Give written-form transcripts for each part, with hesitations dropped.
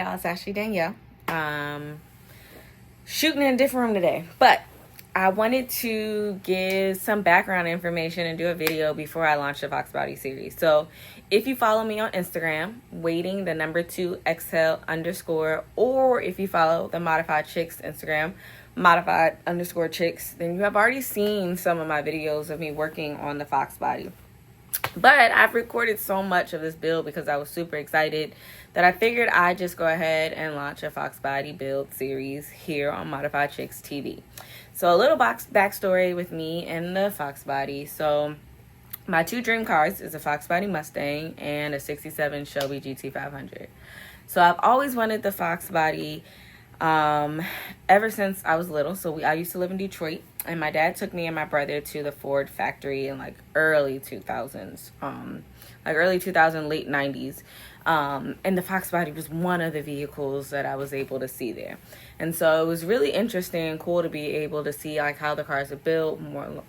y'all, it's Ashley Danielle. Shooting in a different room today, but I wanted to give some background information and do a video before I launch the Foxbody series. So if you follow me on Instagram, waiting_exhale_, or if you follow the Modified Chicks Instagram, modified_chicks, then you have already seen some of my videos of me working on the Foxbody. But I've recorded so much of this build because I was super excited that I figured I'd just go ahead and launch a Foxbody build series here on Modified Chicks TV. So a little backstory with me and the Foxbody. So my two dream cars is a Foxbody Mustang and a 67 Shelby GT500. So I've always wanted the Foxbody ever since I was little. So I used to live in Detroit, and my dad took me and my brother to the Ford factory in like early 2000s, late 90s. And the Foxbody was one of the vehicles that I was able to see there. And so it was really interesting and cool to be able to see like how the cars are built,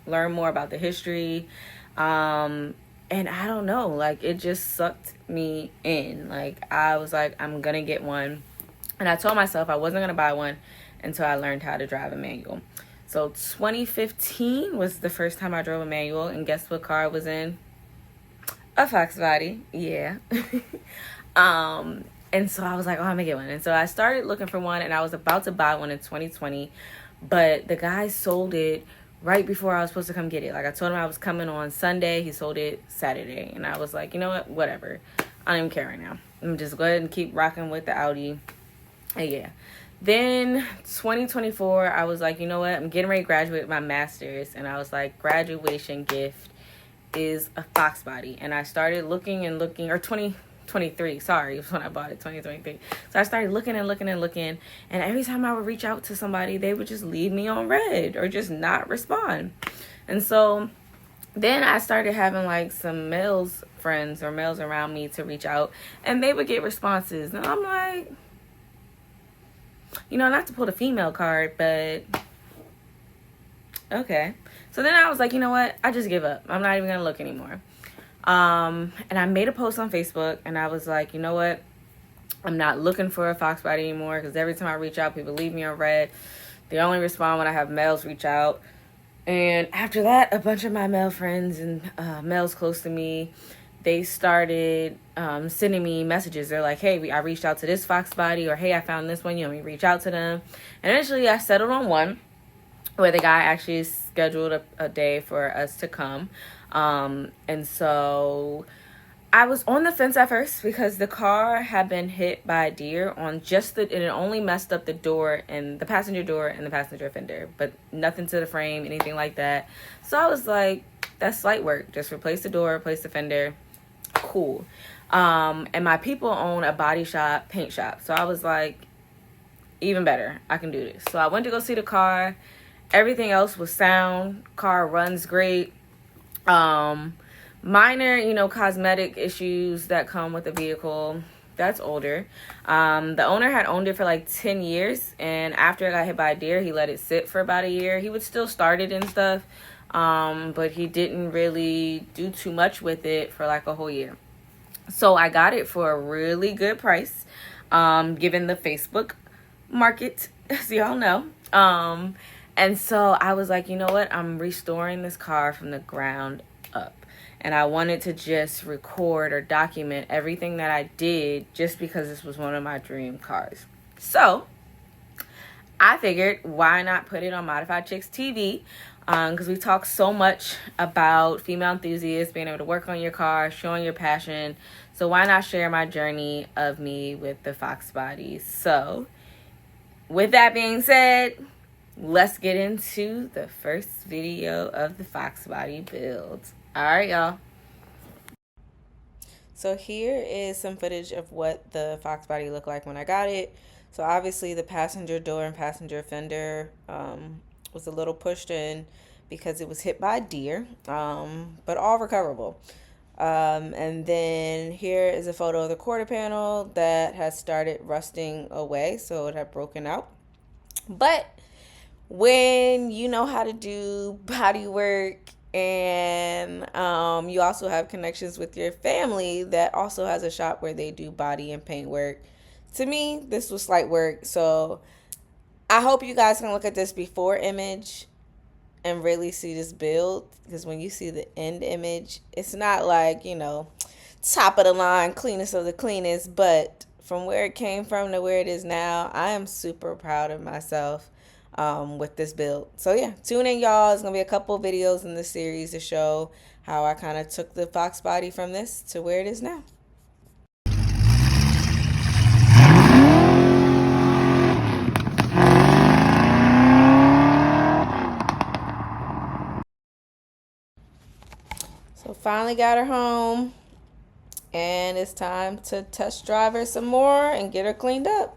learn more about the history. And I don't know, like it just sucked me in. Like I was like, I'm gonna get one. And I told myself I wasn't going to buy one until I learned how to drive a manual. So 2015 was the first time I drove a manual. And guess what car I was in? A Foxbody. Yeah. And so I was like, oh, I'm going to get one. And so I started looking for one. And I was about to buy one in 2020. But the guy sold it right before I was supposed to come get it. Like I told him I was coming on Sunday. He sold it Saturday. And I was like, you know what? Whatever. I don't even care right now. I'm just go ahead and keep rocking with the Audi. Yeah. Then 2024, I was like, you know what? I'm getting ready to graduate with my master's. And I was like, graduation gift is a Foxbody. And I started looking, or 2023, sorry, was when I bought it, 2023. So I started looking. And every time I would reach out to somebody, they would just leave me on red or just not respond. And so then I started having like some males friends or males around me to reach out. And they would get responses. And I'm like, you know, not to pull the female card, but okay. So then I was like, you know what? I just give up. I'm not even going to look anymore. And I made a post on Facebook, and I was like, you know what? I'm not looking for a Foxbody anymore because every time I reach out, people leave me on red. They only respond when I have males reach out. And after that, a bunch of my male friends and males close to me, they started sending me messages. They're like, hey, I reached out to this Foxbody, or hey, I found this one. You want me to reach out to them? And eventually I settled on one where the guy actually scheduled a day for us to come. And so I was on the fence at first because the car had been hit by a deer on and it only messed up the door and the passenger door and the passenger fender, but nothing to the frame, anything like that. So I was like, that's slight work. Just replace the door, replace the fender. Cool. And my people own a body shop, paint shop. So I was like, even better, I can do this. So I went to go see the car. Everything else was sound. Car runs great. Minor, cosmetic issues that come with the vehicle. That's older. The owner had owned it for like 10 years. And after it got hit by a deer, he let it sit for about a year. He would still start it and stuff. But he didn't really do too much with it for like a whole year. So I got it for a really good price, given the Facebook market, as y'all know. And so I was like, you know what? I'm restoring this car from the ground up. And I wanted to just record or document everything that I did just because this was one of my dream cars. So I figured, why not put it on Modified Chicks TV? Because we talk so much about female enthusiasts being able to work on your car, showing your passion. So why not share my journey of me with the Foxbody? So with that being said, let's get into the first video of the Foxbody build. All right, y'all. So here is some footage of what the Foxbody looked like when I got it. So obviously the passenger door and passenger fender was a little pushed in because it was hit by a deer, but all recoverable. And then here is a photo of the quarter panel that has started rusting away, so it had broken out. But when you know how to do body work and you also have connections with your family that also has a shop where they do body and paint work, to me, this was slight work. So I hope you guys can look at this before image and really see this build, because when you see the end image, it's not like, you know, top of the line, cleanest of the cleanest, but from where it came from to where it is now, I am super proud of myself with this build. So yeah, tune in, y'all. It's gonna be a couple videos in this series to show how I kind of took the Foxbody from this to where it is now. So finally got her home, and it's time to test drive her some more and get her cleaned up.